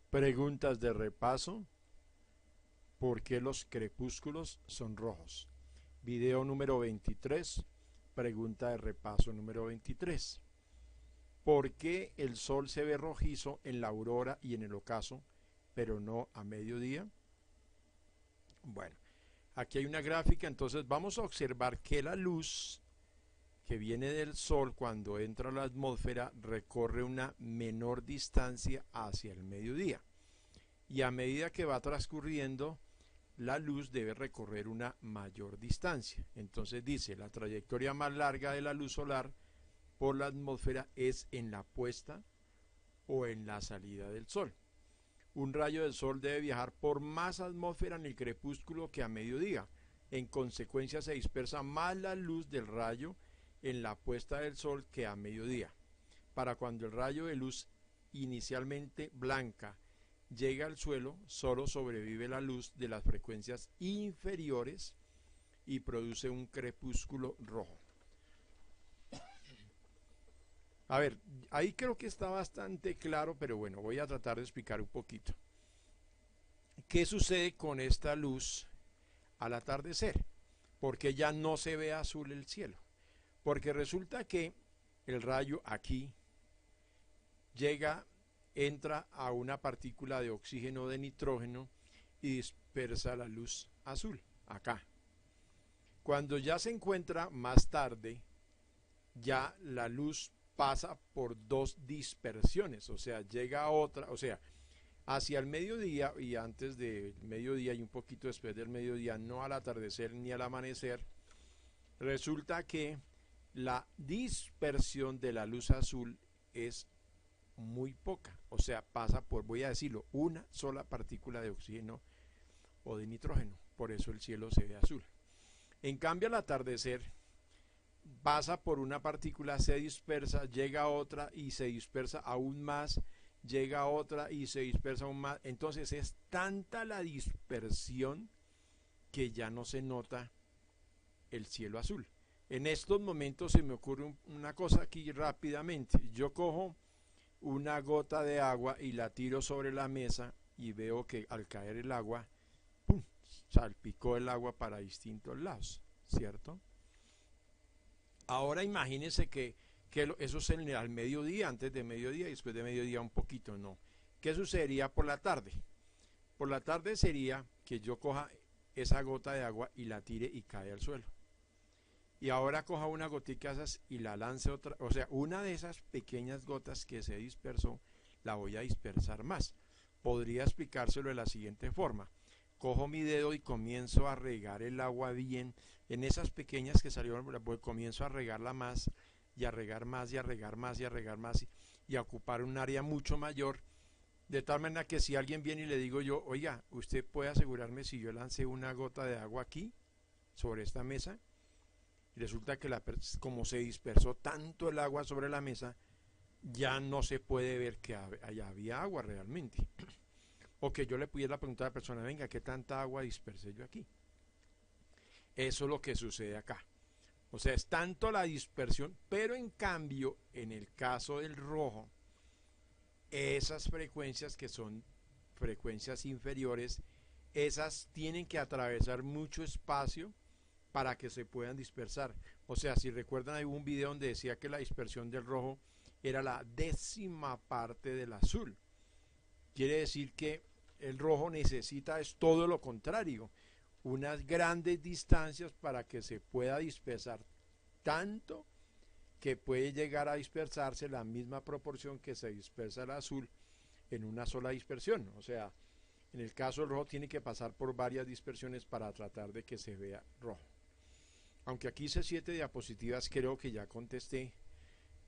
Preguntas de repaso. ¿Por qué los crepúsculos son rojos? Video número 23. Pregunta de repaso número 23. ¿Por qué el sol se ve rojizo en la aurora y en el ocaso, pero no a mediodía? Bueno, aquí hay una gráfica, entonces vamos a observar que la luz que viene del sol cuando entra a la atmósfera recorre una menor distancia hacia el mediodía. Y a medida que va transcurriendo, la luz debe recorrer una mayor distancia. Entonces dice, la trayectoria más larga de la luz solar por la atmósfera es en la puesta o en la salida del sol. Un rayo del sol debe viajar por más atmósfera en el crepúsculo que a mediodía. En consecuencia se dispersa más la luz del rayo en la puesta del sol que a mediodía. Para cuando el rayo de luz inicialmente blanca llega al suelo, solo sobrevive la luz de las frecuencias inferiores y produce un crepúsculo rojo. A ver, ahí creo que está bastante claro, pero bueno, voy a tratar de explicar un poquito. ¿Qué sucede con esta luz al atardecer? Porque ya no se ve azul el cielo. Porque resulta que el rayo aquí llega, entra a una partícula de oxígeno o de nitrógeno y dispersa la luz azul, acá. Cuando ya se encuentra más tarde, ya la luz pasa por dos dispersiones, o sea, llega a otra, o sea, hacia el mediodía y antes del mediodía y un poquito después del mediodía, no al atardecer ni al amanecer, resulta que la dispersión de la luz azul es muy poca, o sea, pasa por, voy a decirlo, una sola partícula de oxígeno o de nitrógeno, por eso el cielo se ve azul. En cambio, al atardecer pasa por una partícula, se dispersa, llega a otra y se dispersa aún más, llega a otra y se dispersa aún más. Entonces es tanta la dispersión que ya no se nota el cielo azul. En estos momentos se me ocurre una cosa aquí rápidamente. Yo cojo una gota de agua y la tiro sobre la mesa y veo que al caer el agua, ¡pum!, salpicó el agua para distintos lados, ¿cierto? Ahora imagínense que eso es al mediodía, antes de mediodía y después de mediodía un poquito, no. ¿Qué sucedería por la tarde? Por la tarde sería que yo coja esa gota de agua y la tire y cae al suelo. Y ahora coja una gotica esas y la lance otra, o sea, una de esas pequeñas gotas que se dispersó, la voy a dispersar más. Podría explicárselo de la siguiente forma. Cojo mi dedo y comienzo a regar el agua bien. En esas pequeñas que salieron, pues comienzo a regarla más y a regar más y a regar más y a regar más y a ocupar un área mucho mayor. De tal manera que si alguien viene y le digo yo, oiga, ¿usted puede asegurarme si yo lancé una gota de agua aquí, sobre esta mesa? Y resulta que como se dispersó tanto el agua sobre la mesa, ya no se puede ver que allá había agua realmente. O que yo le pudiera preguntar a la persona, venga, ¿qué tanta agua dispersé yo aquí? Eso es lo que sucede acá. O sea, es tanto la dispersión, pero en cambio, en el caso del rojo, esas frecuencias que son frecuencias inferiores, esas tienen que atravesar mucho espacio para que se puedan dispersar. O sea, si recuerdan, hay un video donde decía que la dispersión del rojo era la 10ª parte del azul. Quiere decir que el rojo necesita es todo lo contrario, unas grandes distancias para que se pueda dispersar tanto que puede llegar a dispersarse la misma proporción que se dispersa el azul en una sola dispersión. O sea, en el caso del rojo tiene que pasar por varias dispersiones para tratar de que se vea rojo. Aunque aquí hice 7 diapositivas, creo que ya contesté,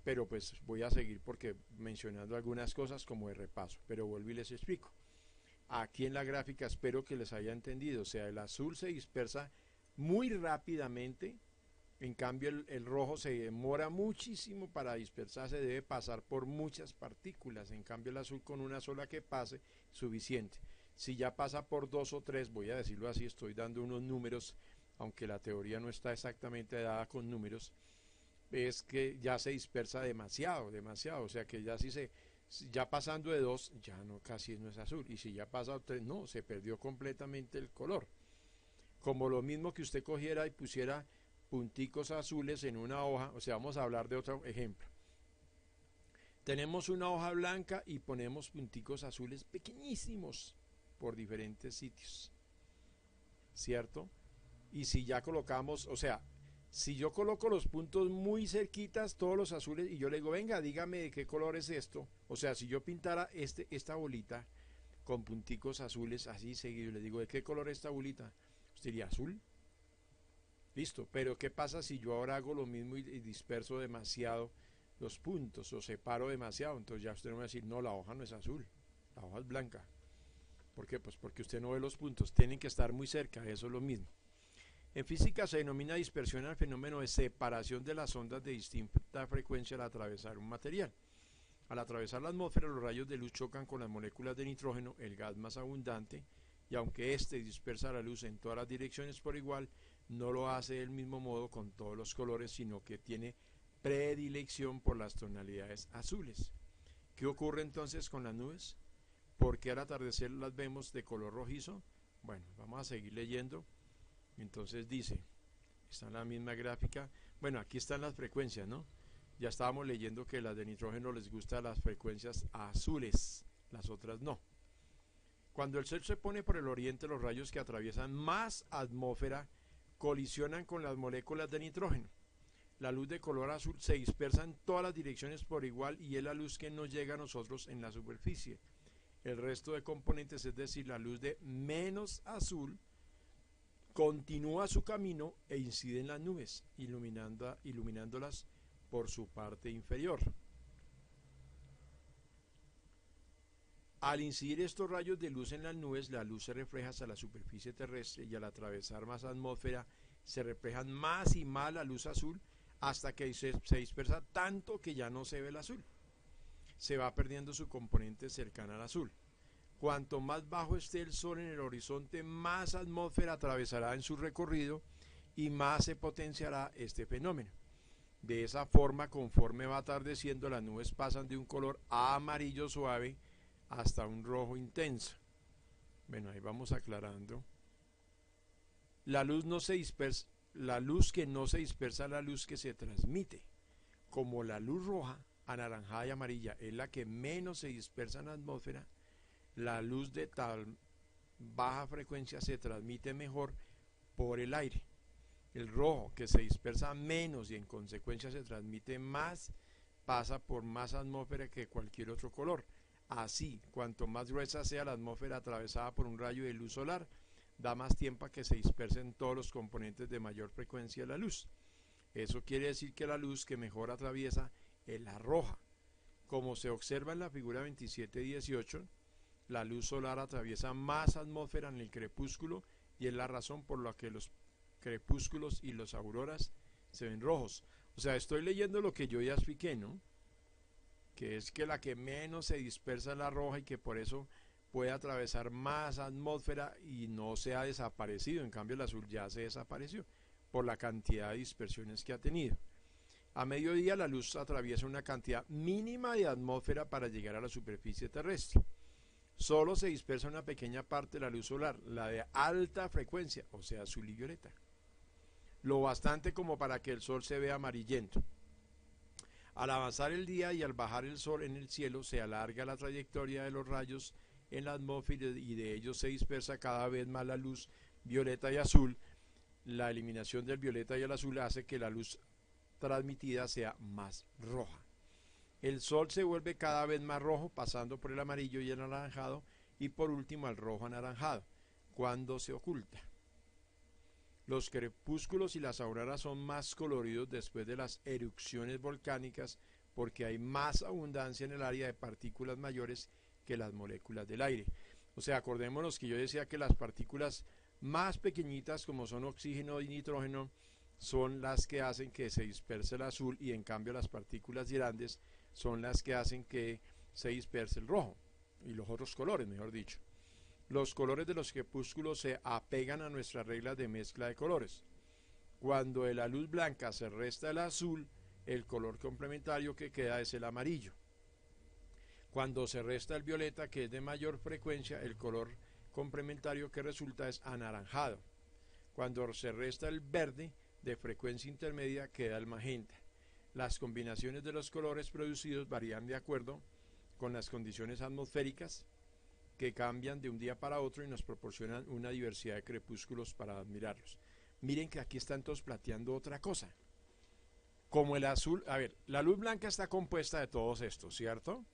pero pues voy a seguir porque mencionando algunas cosas como de repaso, pero vuelvo y les explico. Aquí en la gráfica espero que les haya entendido, o sea, el azul se dispersa muy rápidamente, en cambio el rojo se demora muchísimo para dispersarse, debe pasar por muchas partículas, en cambio el azul con una sola que pase, suficiente. Si ya pasa por 2 o 3, voy a decirlo así, estoy dando unos números, aunque la teoría no está exactamente dada con números, es que ya se dispersa demasiado, demasiado, o sea que ya si Ya pasando de 2, ya no, casi no es azul. Y si ya pasa 3, no, se perdió completamente el color. Como lo mismo que usted cogiera y pusiera punticos azules en una hoja. O sea, vamos a hablar de otro ejemplo. Tenemos una hoja blanca y ponemos punticos azules pequeñísimos por diferentes sitios, ¿cierto? Y si ya colocamos, o sea, si yo coloco los puntos muy cerquitas, todos los azules, y yo le digo, venga, dígame de qué color es esto. O sea, si yo pintara esta bolita con punticos azules así seguido, le digo, ¿de qué color es esta bolita? Usted diría, azul. Listo, pero ¿qué pasa si yo ahora hago lo mismo y disperso demasiado los puntos o separo demasiado? Entonces ya usted no me va a decir, no, la hoja no es azul, la hoja es blanca. ¿Por qué? Pues porque usted no ve los puntos, tienen que estar muy cerca, eso es lo mismo. En física se denomina dispersión al fenómeno de separación de las ondas de distinta frecuencia al atravesar un material. Al atravesar la atmósfera, los rayos de luz chocan con las moléculas de nitrógeno, el gas más abundante, y aunque éste dispersa la luz en todas las direcciones por igual, no lo hace del mismo modo con todos los colores, sino que tiene predilección por las tonalidades azules. ¿Qué ocurre entonces con las nubes? ¿Por qué al atardecer las vemos de color rojizo? Bueno, vamos a seguir leyendo. Entonces dice, está en la misma gráfica, bueno, aquí están las frecuencias, ¿no? Ya estábamos leyendo que las de nitrógeno les gustan las frecuencias azules, las otras no. Cuando el sol se pone por el oriente, los rayos que atraviesan más atmósfera colisionan con las moléculas de nitrógeno. La luz de color azul se dispersa en todas las direcciones por igual y es la luz que nos llega a nosotros en la superficie. El resto de componentes, es decir, la luz de menos azul, continúa su camino e incide en las nubes, iluminándolas por su parte inferior. Al incidir estos rayos de luz en las nubes, la luz se refleja hacia la superficie terrestre y al atravesar más atmósfera se reflejan más y más la luz azul hasta que se dispersa tanto que ya no se ve el azul. Se va perdiendo su componente cercana al azul. Cuanto más bajo esté el sol en el horizonte, más atmósfera atravesará en su recorrido y más se potenciará este fenómeno. De esa forma, conforme va atardeciendo, las nubes pasan de un color amarillo suave hasta un rojo intenso. Bueno, ahí vamos aclarando. La luz no se dispersa, la luz que no se dispersa es la luz que se transmite. Como la luz roja, anaranjada y amarilla es la que menos se dispersa en la atmósfera, la luz de tal baja frecuencia se transmite mejor por el aire. El rojo, que se dispersa menos y en consecuencia se transmite más, pasa por más atmósfera que cualquier otro color. Así, cuanto más gruesa sea la atmósfera atravesada por un rayo de luz solar, da más tiempo a que se dispersen todos los componentes de mayor frecuencia de la luz. Eso quiere decir que la luz que mejor atraviesa es la roja. Como se observa en la figura 27-18, la luz solar atraviesa más atmósfera en el crepúsculo y es la razón por la que los crepúsculos y las auroras se ven rojos. O sea, estoy leyendo lo que yo ya expliqué, ¿no? Que es que la que menos se dispersa es la roja y que por eso puede atravesar más atmósfera y no se ha desaparecido. En cambio, el azul ya se desapareció por la cantidad de dispersiones que ha tenido. A mediodía la luz atraviesa una cantidad mínima de atmósfera para llegar a la superficie terrestre. Solo se dispersa una pequeña parte de la luz solar, la de alta frecuencia, o sea, azul y violeta. Lo bastante como para que el sol se vea amarillento. Al avanzar el día y al bajar el sol en el cielo, se alarga la trayectoria de los rayos en la atmósfera y de ellos se dispersa cada vez más la luz violeta y azul. La eliminación del violeta y el azul hace que la luz transmitida sea más roja. El sol se vuelve cada vez más rojo, pasando por el amarillo y el anaranjado, y por último al rojo anaranjado, cuando se oculta. Los crepúsculos y las auroras son más coloridos después de las erupciones volcánicas porque hay más abundancia en el área de partículas mayores que las moléculas del aire. O sea, acordémonos que yo decía que las partículas más pequeñitas, como son oxígeno y nitrógeno, son las que hacen que se disperse el azul, y en cambio las partículas grandes son las que hacen que se disperse el rojo y los otros colores, mejor dicho. Los colores de los crepúsculos se apegan a nuestras reglas de mezcla de colores. Cuando de la luz blanca se resta el azul, el color complementario que queda es el amarillo. Cuando se resta el violeta, que es de mayor frecuencia, el color complementario que resulta es anaranjado. Cuando se resta el verde, de frecuencia intermedia, queda el magenta. Las combinaciones de los colores producidos varían de acuerdo con las condiciones atmosféricas, que cambian de un día para otro y nos proporcionan una diversidad de crepúsculos para admirarlos. Miren que aquí están todos plateando otra cosa. Como el azul, a ver, la luz blanca está compuesta de todos estos, ¿cierto?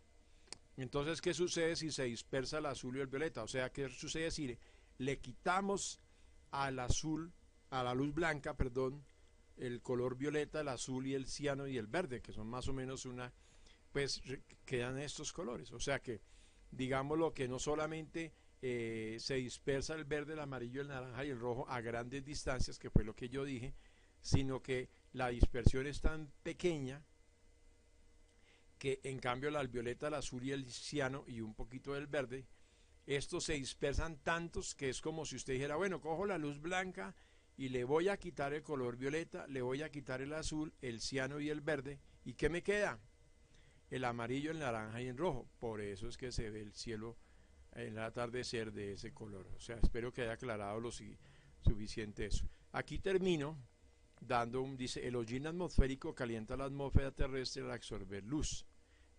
Entonces, ¿qué sucede si se dispersa el azul y el violeta? O sea, ¿qué sucede si le quitamos al azul, a la luz blanca, perdón, el color violeta, el azul y el ciano y el verde, que son más o menos una, pues quedan estos colores? O sea que, digámoslo, que no solamente se dispersa el verde, el amarillo, el naranja y el rojo a grandes distancias, que fue lo que yo dije, sino que la dispersión es tan pequeña que en cambio el violeta, el azul y el ciano y un poquito del verde, estos se dispersan tantos que es como si usted dijera, bueno, cojo la luz blanca y le voy a quitar el color violeta, le voy a quitar el azul, el ciano y el verde, ¿y qué me queda? El amarillo, el naranja y el rojo. Por eso es que se ve el cielo en el atardecer de ese color. O sea, espero que haya aclarado lo suficiente eso. Aquí termino dando dice, el hollín atmosférico calienta la atmósfera terrestre al absorber luz,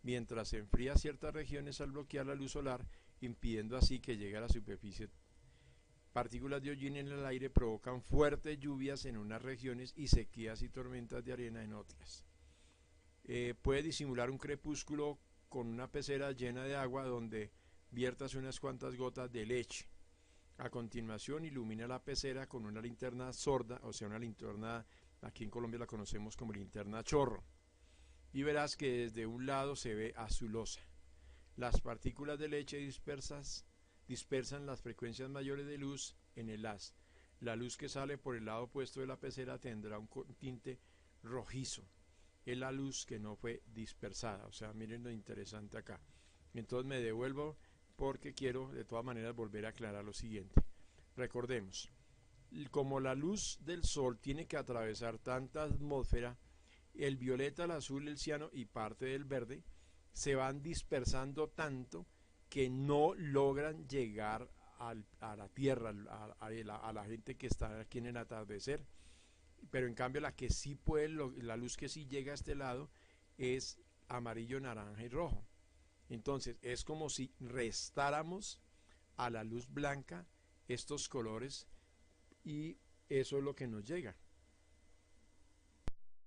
mientras se enfría ciertas regiones al bloquear la luz solar, impidiendo así que llegue a la superficie. Partículas de hollín en el aire provocan fuertes lluvias en unas regiones y sequías y tormentas de arena en otras. Puede disimular un crepúsculo con una pecera llena de agua donde viertas unas cuantas gotas de leche. A continuación ilumina la pecera con una linterna sorda, o sea, una linterna, aquí en Colombia la conocemos como linterna chorro, y verás que desde un lado se ve azulosa. Las partículas de leche dispersan las frecuencias mayores de luz en el haz. La luz que sale por el lado opuesto de la pecera tendrá un tinte rojizo. Es la luz que no fue dispersada. O sea, miren lo interesante acá. Entonces me devuelvo porque quiero de todas maneras volver a aclarar lo siguiente. Recordemos, como la luz del sol tiene que atravesar tanta atmósfera, el violeta, el azul, el ciano y parte del verde se van dispersando tanto que no logran llegar a la tierra, a la gente que está aquí en el atardecer, pero en cambio la que sí puede, la luz que sí llega a este lado es amarillo, naranja y rojo. Entonces es como si restáramos a la luz blanca estos colores y eso es lo que nos llega.